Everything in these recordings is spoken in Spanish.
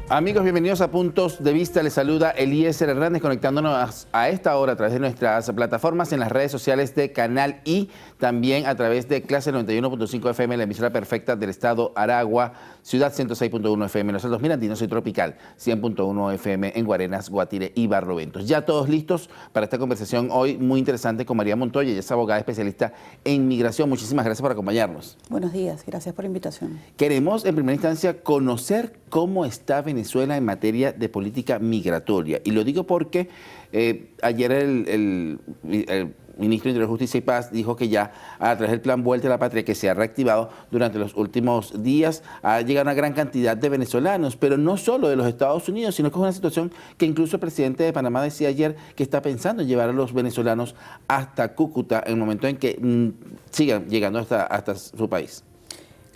Amigos, bienvenidos a Puntos de Vista. Les saluda Eliezer Hernández, conectándonos a esta hora a través de nuestras plataformas en las redes sociales de Canal I, también a través de Clase 91.5 FM, la emisora perfecta del estado Aragua, Ciudad 106.1 FM, Los Altos Mirandinos y Tropical 100.1 FM en Guarenas, Guatire y Barloventos. Ya todos listos para esta conversación hoy muy interesante con María Montoya. Ella es abogada especialista en migración. Muchísimas gracias por acompañarnos. Buenos días, gracias por la invitación. Queremos en primera instancia conocer cómo está Venezuela en materia de política migratoria. Y lo digo porque ayer el ministro de Interior, Justicia y Paz dijo que ya a través del plan Vuelta a la Patria, que se ha reactivado durante los últimos días, ha llegado una gran cantidad de venezolanos, pero no solo de los Estados Unidos, sino que es una situación que incluso el presidente de Panamá decía ayer que está pensando en llevar a los venezolanos hasta Cúcuta en el momento en que sigan llegando hasta su país.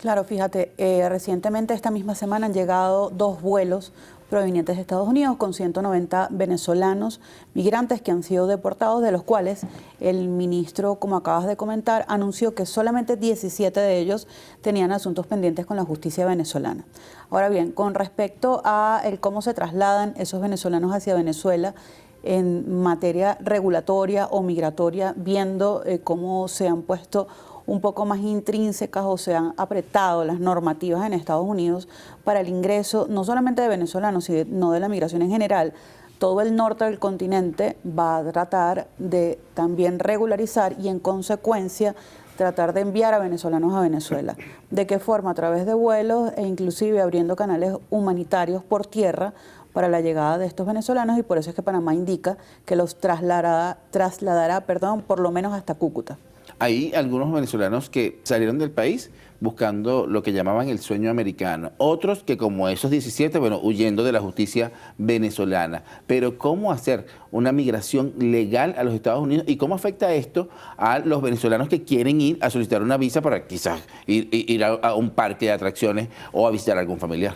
Claro, fíjate, recientemente esta misma semana han llegado 2 vuelos provenientes de Estados Unidos con 190 venezolanos migrantes que han sido deportados, de los cuales el ministro, como acabas de comentar, anunció que solamente 17 de ellos tenían asuntos pendientes con la justicia venezolana. Ahora bien, con respecto a cómo se trasladan esos venezolanos hacia Venezuela, en materia regulatoria o migratoria, viendo cómo se han puesto un poco más intrínsecas o se han apretado las normativas en Estados Unidos para el ingreso no solamente de venezolanos, sino de la migración en general. Todo el norte del continente va a tratar de también regularizar y en consecuencia tratar de enviar a venezolanos a Venezuela. ¿De qué forma? A través de vuelos e inclusive abriendo canales humanitarios por tierra para la llegada de estos venezolanos, y por eso es que Panamá indica que los trasladará, por lo menos hasta Cúcuta. Hay algunos venezolanos que salieron del país buscando lo que llamaban el sueño americano. Otros que, como esos 17, huyendo de la justicia venezolana. Pero ¿cómo hacer una migración legal a los Estados Unidos? ¿Y cómo afecta esto a los venezolanos que quieren ir a solicitar una visa para quizás ir a un parque de atracciones o a visitar a algún familiar?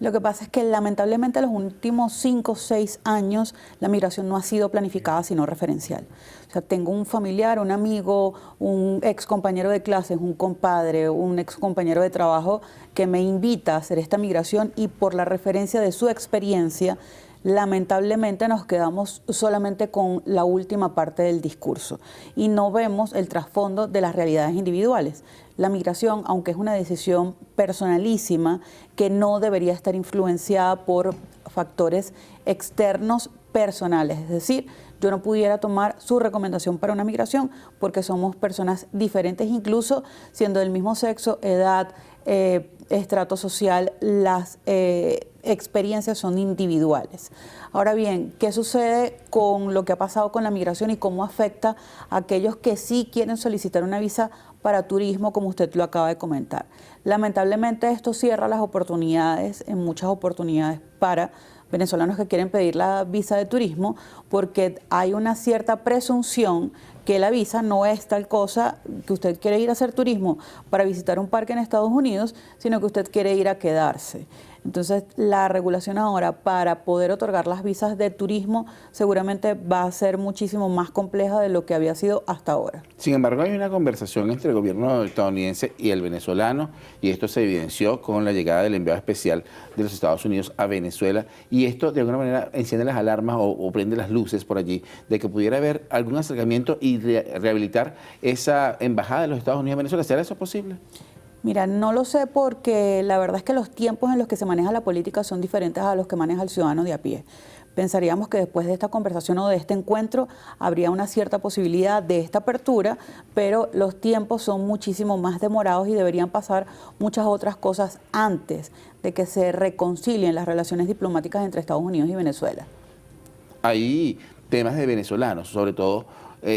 Lo que pasa es que lamentablemente en los últimos 5 o 6 años la migración no ha sido planificada sino referencial. O sea, tengo un familiar, un amigo, un ex compañero de clases, un compadre, un ex compañero de trabajo que me invita a hacer esta migración, y por la referencia de su experiencia, lamentablemente nos quedamos solamente con la última parte del discurso y no vemos el trasfondo de las realidades individuales. La migración, aunque es una decisión personalísima que no debería estar influenciada por factores externos personales, es decir, yo no pudiera tomar su recomendación para una migración porque somos personas diferentes, incluso siendo del mismo sexo, edad, estrato social, las experiencias son individuales. Ahora bien, ¿qué sucede con lo que ha pasado con la migración y cómo afecta a aquellos que sí quieren solicitar una visa para turismo, como usted lo acaba de comentar? Lamentablemente esto cierra las oportunidades, en muchas oportunidades, para venezolanos que quieren pedir la visa de turismo, porque hay una cierta presunción que la visa no es tal cosa que usted quiere ir a hacer turismo para visitar un parque en Estados Unidos, sino que usted quiere ir a quedarse. Entonces, la regulación ahora para poder otorgar las visas de turismo seguramente va a ser muchísimo más compleja de lo que había sido hasta ahora. Sin embargo, hay una conversación entre el gobierno estadounidense y el venezolano, y esto se evidenció con la llegada del enviado especial de los Estados Unidos a Venezuela, y esto de alguna manera enciende las alarmas o prende las luces por allí de que pudiera haber algún acercamiento y rehabilitar esa embajada de los Estados Unidos a Venezuela. ¿Será eso posible? Mira, no lo sé, porque la verdad es que los tiempos en los que se maneja la política son diferentes a los que maneja el ciudadano de a pie. Pensaríamos que después de esta conversación o de este encuentro habría una cierta posibilidad de esta apertura, pero los tiempos son muchísimo más demorados y deberían pasar muchas otras cosas antes de que se reconcilien las relaciones diplomáticas entre Estados Unidos y Venezuela. Hay temas de venezolanos, sobre todo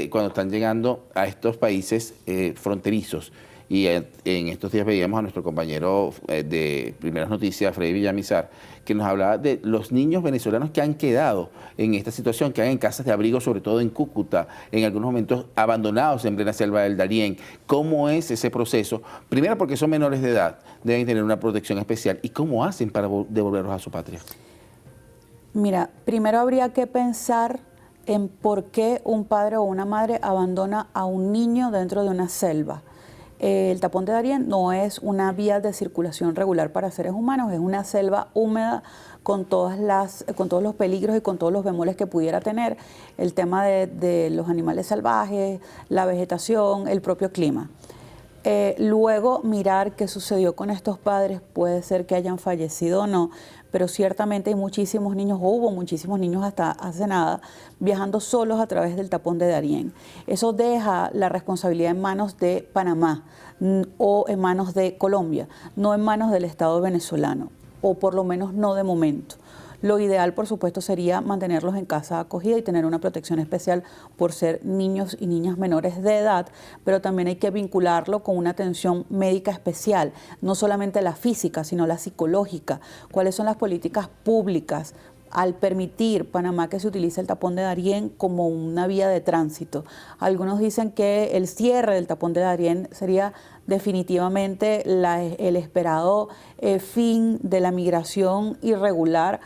cuando están llegando a estos países fronterizos. Y en estos días veíamos a nuestro compañero de Primeras Noticias, Freddy Villamizar, que nos hablaba de los niños venezolanos que han quedado en esta situación, que han en casas de abrigo, sobre todo en Cúcuta, en algunos momentos abandonados en plena selva del Darién. ¿Cómo es ese proceso? Primero, porque son menores de edad, deben tener una protección especial. ¿Y cómo hacen para devolverlos a su patria? Mira, primero habría que pensar en por qué un padre o una madre abandona a un niño dentro de una selva. El tapón de Darién no es una vía de circulación regular para seres humanos, es una selva húmeda con todos los peligros y con todos los bemoles que pudiera tener el tema de los animales salvajes, la vegetación, el propio clima. Luego mirar qué sucedió con estos padres, puede ser que hayan fallecido o no, pero ciertamente hay muchísimos niños, o hubo muchísimos niños hasta hace nada, viajando solos a través del tapón de Darién. Eso deja la responsabilidad en manos de Panamá o en manos de Colombia, no en manos del Estado venezolano, o por lo menos no de momento. Lo ideal, por supuesto, sería mantenerlos en casa acogida y tener una protección especial por ser niños y niñas menores de edad, pero también hay que vincularlo con una atención médica especial, no solamente la física, sino la psicológica. ¿Cuáles son las políticas públicas al permitir Panamá que se utilice el tapón de Darién como una vía de tránsito? Algunos dicen que el cierre del tapón de Darién sería definitivamente el esperado fin de la migración irregular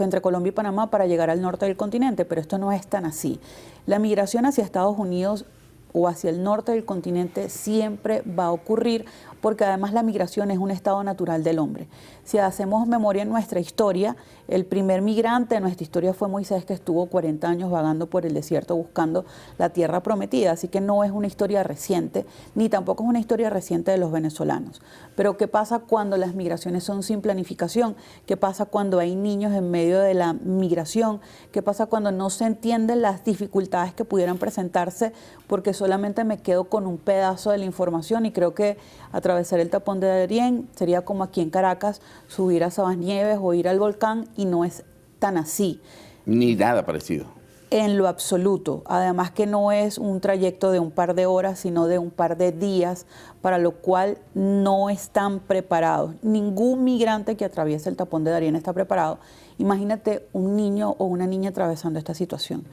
entre Colombia y Panamá para llegar al norte del continente, pero esto no es tan así. La migración hacia Estados Unidos o hacia el norte del continente siempre va a ocurrir, porque además la migración es un estado natural del hombre. Si hacemos memoria en nuestra historia, el primer migrante de nuestra historia fue Moisés, que estuvo 40 años vagando por el desierto buscando la tierra prometida, así que no es una historia reciente, ni tampoco es una historia reciente de los venezolanos. Pero ¿qué pasa cuando las migraciones son sin planificación? ¿Qué pasa cuando hay niños en medio de la migración? ¿Qué pasa cuando no se entienden las dificultades que pudieran presentarse porque solamente me quedo con un pedazo de la información? Y creo que atravesar el tapón de Darién sería como aquí en Caracas subir a Sabanieves o ir al volcán, y no es tan así. Ni nada parecido. En lo absoluto. Además que no es un trayecto de un par de horas, sino de un par de días, para lo cual no están preparados. Ningún migrante que atraviese el tapón de Darién está preparado. Imagínate un niño o una niña atravesando esta situación.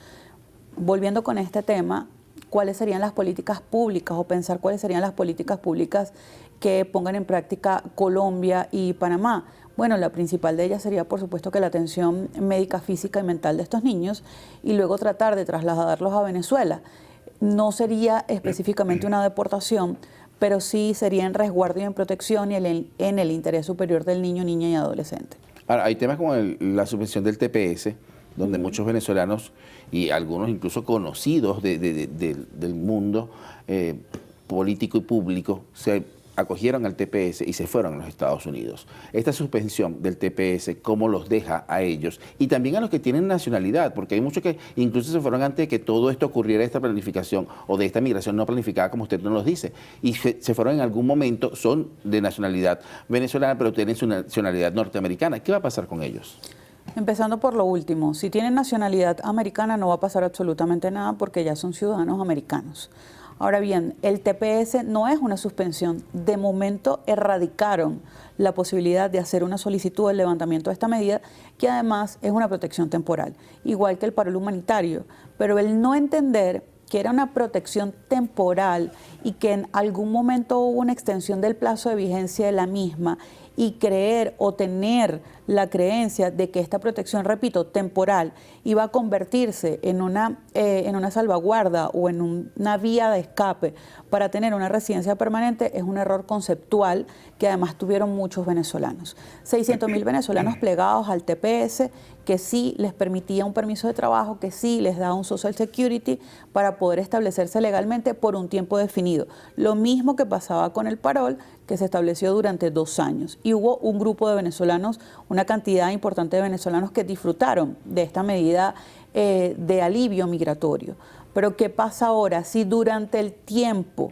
Volviendo con este tema, ¿cuáles serían las políticas públicas, o pensar cuáles serían las políticas públicas que pongan en práctica Colombia y Panamá? Bueno, la principal de ellas sería, por supuesto, que la atención médica, física y mental de estos niños, y luego tratar de trasladarlos a Venezuela. No sería específicamente una deportación, pero sí sería en resguardo y en protección y en el interés superior del niño, niña y adolescente. Ahora, hay temas como la suspensión del TPS, donde muchos venezolanos y algunos incluso conocidos del mundo político y público se acogieron al TPS y se fueron a los Estados Unidos. Esta suspensión del TPS, ¿cómo los deja a ellos? Y también a los que tienen nacionalidad, porque hay muchos que incluso se fueron antes de que todo esto ocurriera, esta planificación o de esta migración no planificada, como usted nos lo dice, y se fueron en algún momento, son de nacionalidad venezolana, pero tienen su nacionalidad norteamericana. ¿Qué va a pasar con ellos? Empezando por lo último, si tienen nacionalidad americana no va a pasar absolutamente nada porque ya son ciudadanos americanos. Ahora bien, el TPS no es una suspensión. De momento erradicaron la posibilidad de hacer una solicitud de levantamiento de esta medida, que además es una protección temporal, igual que el paro humanitario. Pero el no entender que era una protección temporal y que en algún momento hubo una extensión del plazo de vigencia de la misma, y creer o tener la creencia de que esta protección, repito, temporal, iba a convertirse en una salvaguarda o en una vía de escape para tener una residencia permanente, es un error conceptual que además tuvieron muchos venezolanos. 600.000 venezolanos plegados al TPS, que sí les permitía un permiso de trabajo, que sí les daba un Social Security para poder establecerse legalmente por un tiempo definido. Lo mismo que pasaba con el parol, que se estableció durante 2 años. Y hubo un grupo de venezolanos, una cantidad importante de venezolanos que disfrutaron de esta medida de alivio migratorio. Pero ¿qué pasa ahora? Si durante el tiempo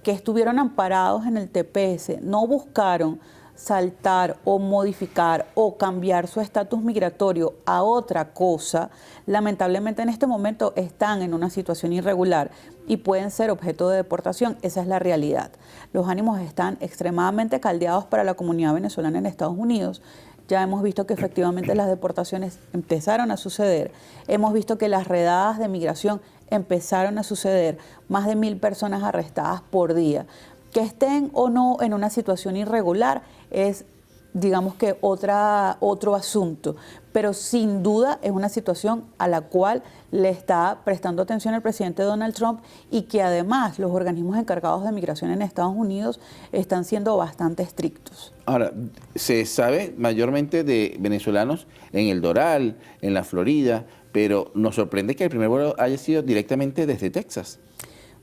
que estuvieron amparados en el TPS no buscaron saltar o modificar o cambiar su estatus migratorio a otra cosa, lamentablemente en este momento están en una situación irregular y pueden ser objeto de deportación. Esa es la realidad. Los ánimos están extremadamente caldeados para la comunidad venezolana en Estados Unidos. Ya hemos visto que efectivamente las deportaciones empezaron a suceder. Hemos visto que las redadas de migración empezaron a suceder. Más de 1.000 personas arrestadas por día. Que estén o no en una situación irregular es digamos que otro asunto, pero sin duda es una situación a la cual le está prestando atención el presidente Donald Trump y que además los organismos encargados de migración en Estados Unidos están siendo bastante estrictos. Ahora, se sabe mayormente de venezolanos en el Doral, en la Florida, pero nos sorprende que el primer vuelo haya sido directamente desde Texas.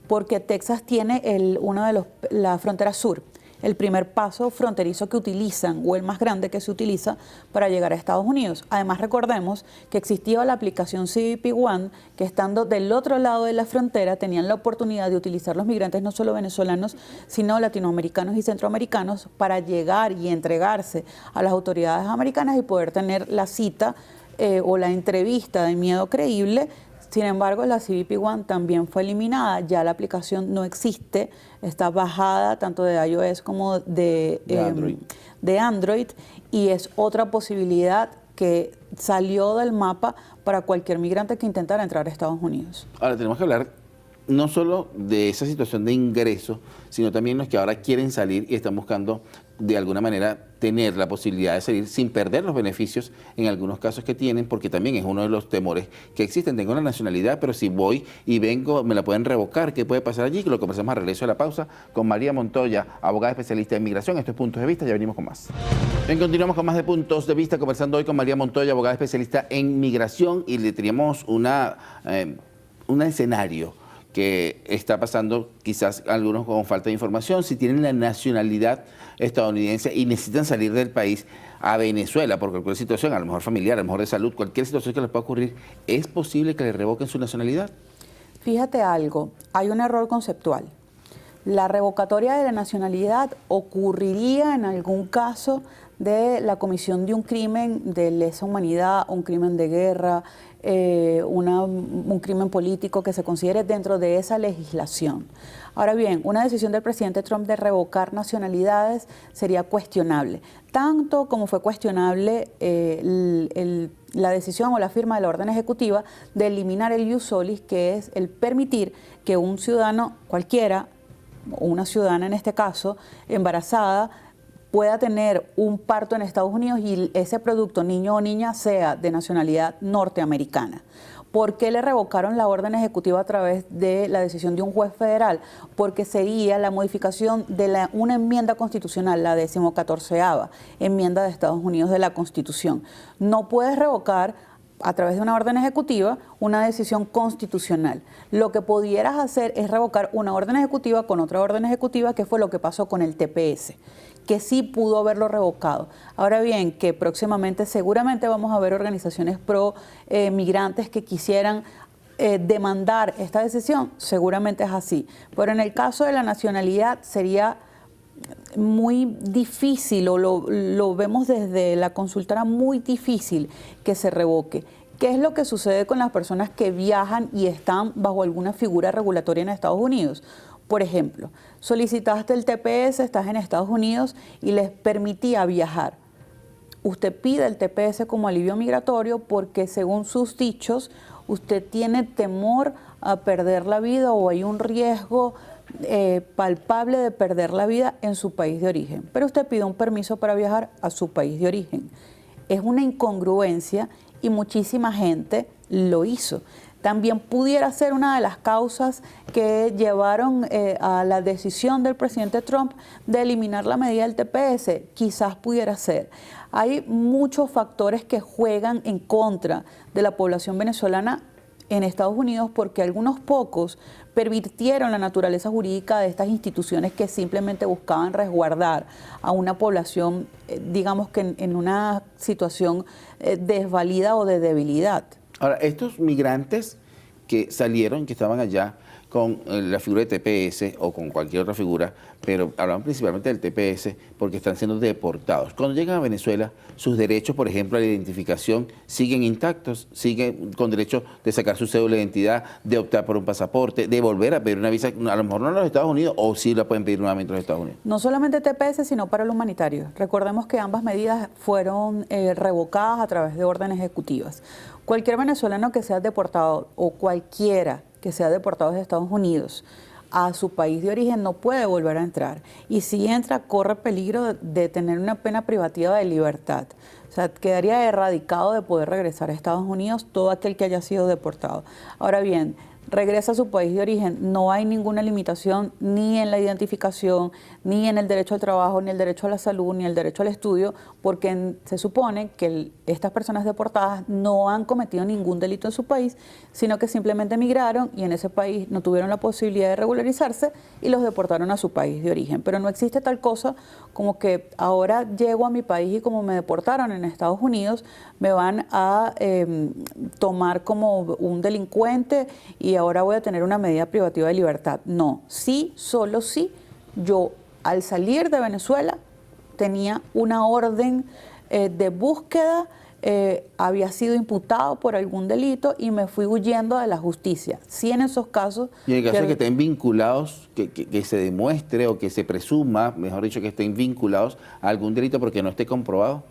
Porque Texas tiene la frontera sur, el primer paso fronterizo que utilizan o el más grande que se utiliza para llegar a Estados Unidos. Además, recordemos que existía la aplicación CBP One, que estando del otro lado de la frontera tenían la oportunidad de utilizar los migrantes no solo venezolanos, sino latinoamericanos y centroamericanos para llegar y entregarse a las autoridades americanas y poder tener la cita o la entrevista de miedo creíble. Sin embargo, la CBP One también fue eliminada, ya la aplicación no existe, está bajada tanto de iOS como de Android, y es otra posibilidad que salió del mapa para cualquier migrante que intentara entrar a Estados Unidos. Ahora tenemos que hablar no solo de esa situación de ingreso, sino también los que ahora quieren salir y están buscando de alguna manera tener la posibilidad de salir sin perder los beneficios en algunos casos que tienen, porque también es uno de los temores que existen. Tengo una nacionalidad, pero si voy y vengo, me la pueden revocar. ¿Qué puede pasar allí? Lo conversamos al regreso de la pausa con María Montoya, abogada especialista en migración. Esto es Puntos de Vista, ya venimos con más. Bien, continuamos con más de Puntos de Vista, conversando hoy con María Montoya, abogada especialista en migración, y le teníamos un escenario que está pasando, quizás algunos con falta de información, si tienen la nacionalidad estadounidense y necesitan salir del país a Venezuela por cualquier situación, a lo mejor familiar, a lo mejor de salud, cualquier situación que les pueda ocurrir, ¿es posible que les revoquen su nacionalidad? Fíjate algo, hay un error conceptual. La revocatoria de la nacionalidad ocurriría en algún caso de la comisión de un crimen de lesa humanidad, un crimen de guerra, un crimen político que se considere dentro de esa legislación. Ahora bien, una decisión del presidente Trump de revocar nacionalidades sería cuestionable, tanto como fue cuestionable la decisión o la firma de la orden ejecutiva de eliminar el ius solis, que es el permitir que un ciudadano cualquiera, o una ciudadana en este caso, embarazada, pueda tener un parto en Estados Unidos y ese producto, niño o niña, sea de nacionalidad norteamericana. ¿Por qué le revocaron la orden ejecutiva a través de la decisión de un juez federal? Porque sería la modificación de una enmienda constitucional, la 14ª enmienda de Estados Unidos de la Constitución. No puedes revocar a través de una orden ejecutiva una decisión constitucional. Lo que pudieras hacer es revocar una orden ejecutiva con otra orden ejecutiva, que fue lo que pasó con el TPS, que sí pudo haberlo revocado. Ahora bien, que próximamente seguramente vamos a ver organizaciones pro migrantes que quisieran demandar esta decisión, seguramente es así. Pero en el caso de la nacionalidad sería muy difícil, o lo vemos desde la consultora, muy difícil que se revoque. ¿Qué es lo que sucede con las personas que viajan y están bajo alguna figura regulatoria en Estados Unidos? Por ejemplo, solicitaste el TPS, estás en Estados Unidos y les permitía viajar. Usted pide el TPS como alivio migratorio porque, según sus dichos, usted tiene temor a perder la vida o hay un riesgo palpable de perder la vida en su país de origen. Pero usted pide un permiso para viajar a su país de origen. Es una incongruencia y muchísima gente lo hizo. También pudiera ser una de las causas que llevaron a la decisión del presidente Trump de eliminar la medida del TPS. Quizás pudiera ser. Hay muchos factores que juegan en contra de la población venezolana en Estados Unidos, porque algunos pocos pervirtieron la naturaleza jurídica de estas instituciones que simplemente buscaban resguardar a una población, digamos que en una situación desvalida o de debilidad. Ahora, estos migrantes que salieron, que estaban allá con la figura de TPS o con cualquier otra figura, pero hablan principalmente del TPS porque están siendo deportados. Cuando llegan a Venezuela, sus derechos, por ejemplo, a la identificación, siguen intactos, siguen con derecho de sacar su cédula de identidad, de optar por un pasaporte, de volver a pedir una visa, a lo mejor no en los Estados Unidos, o sí la pueden pedir nuevamente en los Estados Unidos. No solamente TPS, sino para el humanitario. Recordemos que ambas medidas fueron revocadas a través de órdenes ejecutivas. Cualquier venezolano que sea deportado, o cualquiera que sea deportado de Estados Unidos, a su país de origen no puede volver a entrar. Y si entra, corre peligro de tener una pena privativa de libertad. O sea, quedaría erradicado de poder regresar a Estados Unidos todo aquel que haya sido deportado. Ahora bien, regresa a su país de origen, no hay ninguna limitación ni en la identificación, ni en el derecho al trabajo, ni el derecho a la salud, ni el derecho al estudio, porque se supone que estas personas deportadas no han cometido ningún delito en su país, sino que simplemente emigraron y en ese país no tuvieron la posibilidad de regularizarse y los deportaron a su país de origen. Pero no existe tal cosa como que ahora llego a mi país y como me deportaron en Estados Unidos, me van a tomar como un delincuente y ahora voy a tener una medida privativa de libertad. No, sí, solo sí, yo al salir de Venezuela tenía una orden de búsqueda, había sido imputado por algún delito y me fui huyendo de la justicia. Sí, en esos casos... Y en el caso de que estén vinculados, que se demuestre o que se presuma, mejor dicho, que estén vinculados a algún delito porque no esté comprobado.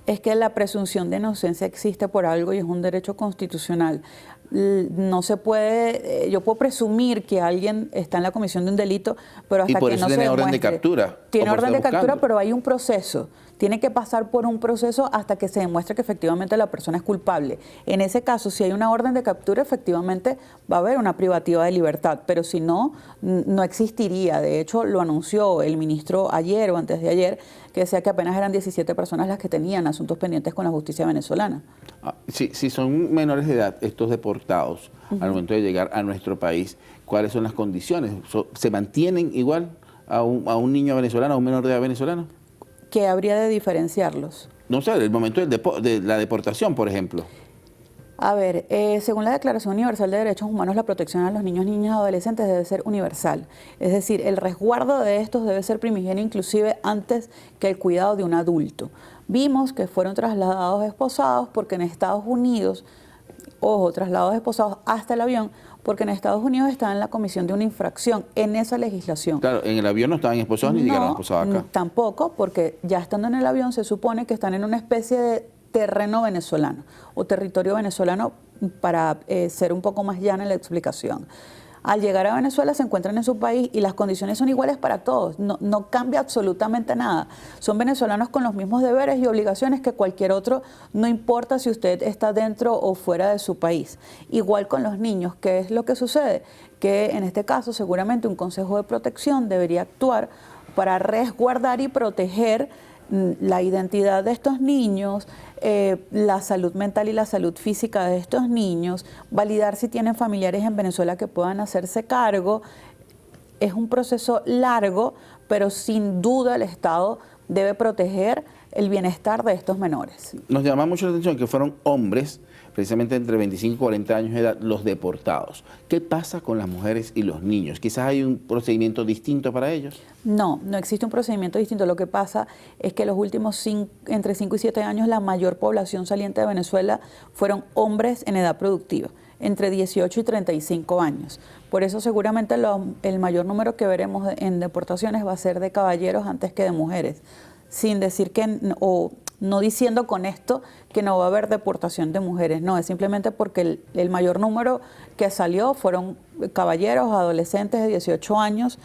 Es que la presunción de inocencia existe por algo y es un derecho constitucional. No se puede, yo puedo presumir que alguien está en la comisión de un delito, pero hasta que no se demuestre. Tiene orden de captura. Tiene orden de captura, pero hay un proceso. Tiene que pasar por un proceso hasta que se demuestre que efectivamente la persona es culpable. En ese caso, si hay una orden de captura, efectivamente va a haber una privativa de libertad, pero si no, no existiría. De hecho, lo anunció el ministro ayer o antes de ayer, que decía que apenas eran 17 personas las que tenían asuntos pendientes con la justicia venezolana. Si son menores de edad, estos deportados, al momento de llegar a nuestro país, ¿cuáles son las condiciones? ¿Se mantienen igual a un niño venezolano, a un menor de edad venezolano? ¿Qué habría de diferenciarlos? No sé, el momento de la deportación, por ejemplo. A ver, según la Declaración Universal de Derechos Humanos, la protección a los niños, niñas y adolescentes debe ser universal. Es decir, el resguardo de estos debe ser primigenio inclusive antes que el cuidado de un adulto. Vimos que fueron trasladados esposados porque en Estados Unidos, ojo, trasladados esposados hasta el avión, porque en Estados Unidos están en la comisión de una infracción en esa legislación. Claro, en el avión no estaban esposados ni llegaron esposados acá. Tampoco, porque ya estando en el avión se supone que están en una especie de terreno venezolano o territorio venezolano, para ser un poco más llana en la explicación. Al llegar a Venezuela se encuentran en su país y las condiciones son iguales para todos, no cambia absolutamente nada. Son venezolanos con los mismos deberes y obligaciones que cualquier otro, no importa si usted está dentro o fuera de su país. Igual con los niños, ¿qué es lo que sucede? Que en este caso seguramente un consejo de protección debería actuar para resguardar y proteger la identidad de estos niños, la salud mental y la salud física de estos niños, validar si tienen familiares en Venezuela que puedan hacerse cargo. Es un proceso largo, pero sin duda el Estado debe proteger el bienestar de estos menores. Nos llama mucho la atención que fueron hombres, precisamente entre 25 y 40 años de edad, los deportados. ¿Qué pasa con las mujeres y los niños? ¿Quizás hay un procedimiento distinto para ellos? No, no existe un procedimiento distinto. Lo que pasa es que los últimos entre 5 y 7 años la mayor población saliente de Venezuela fueron hombres en edad productiva, entre 18 y 35 años. Por eso seguramente el mayor número que veremos en deportaciones va a ser de caballeros antes que de mujeres, sin decir o no diciendo con esto que no va a haber deportación de mujeres, no, es simplemente porque el mayor número que salió fueron caballeros, adolescentes de 18 años,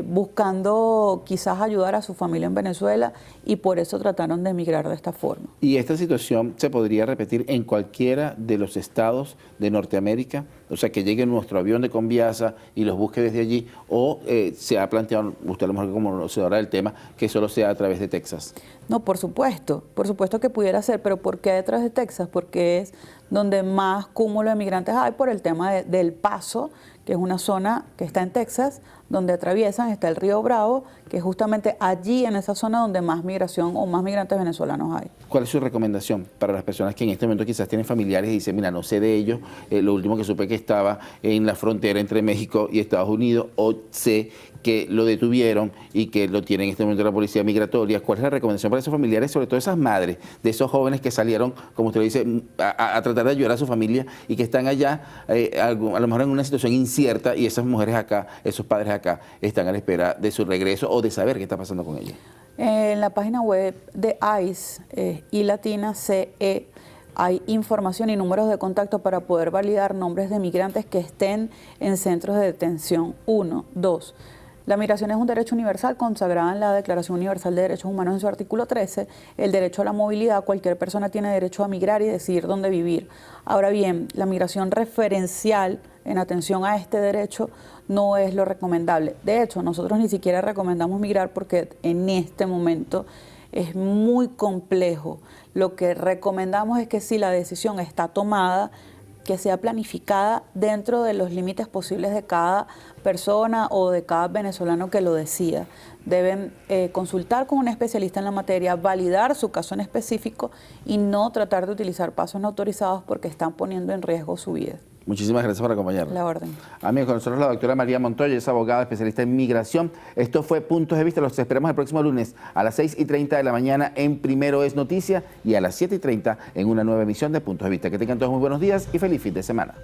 buscando quizás ayudar a su familia en Venezuela y por eso trataron de emigrar de esta forma. ¿Y esta situación se podría repetir en cualquiera de los estados de Norteamérica? O sea, que llegue nuestro avión de Conviasa y los busque desde allí, o se ha planteado, usted a lo mejor como conocedora del tema, que solo sea a través de Texas. No, por supuesto que pudiera ser, pero ¿por qué a través de Texas? Porque es donde más cúmulo de migrantes hay por el tema del Paso, que es una zona que está en Texas, donde atraviesan, está el río Bravo, que es justamente allí en esa zona donde más migración o más migrantes venezolanos hay. ¿Cuál es su recomendación para las personas que en este momento quizás tienen familiares y dicen, mira, no sé de ellos, lo último que supe que estaba en la frontera entre México y Estados Unidos, o sé que lo detuvieron y que lo tiene en este momento la policía migratoria? ¿Cuál es la recomendación para esos familiares, sobre todo esas madres de esos jóvenes que salieron, como usted lo dice, a tratar de ayudar a su familia y que están allá a lo mejor en una situación incierta, y esas mujeres acá, esos padres acá, están a la espera de su regreso o de saber qué está pasando con ellos? En la página web de ICE, I latina CE, hay información y números de contacto para poder validar nombres de migrantes que estén en centros de detención. 1. 2. La migración es un derecho universal consagrado en la Declaración Universal de Derechos Humanos en su artículo 13. El derecho a la movilidad, cualquier persona tiene derecho a migrar y decidir dónde vivir. Ahora bien, la migración referencial en atención a este derecho no es lo recomendable. De hecho, nosotros ni siquiera recomendamos migrar porque en este momento es muy complejo. Lo que recomendamos es que si la decisión está tomada, que sea planificada dentro de los límites posibles de cada persona o de cada venezolano que lo decida. Deben consultar con un especialista en la materia, validar su caso en específico y no tratar de utilizar pasos no autorizados porque están poniendo en riesgo su vida. Muchísimas gracias por acompañarnos. La orden. Amigos, con nosotros la doctora María Montoya, es abogada especialista en migración. Esto fue Puntos de Vista. Los esperamos el próximo lunes a las 6:30 de la mañana en Primero es Noticia y a las 7:30 en una nueva emisión de Puntos de Vista. Que tengan todos muy buenos días y feliz fin de semana.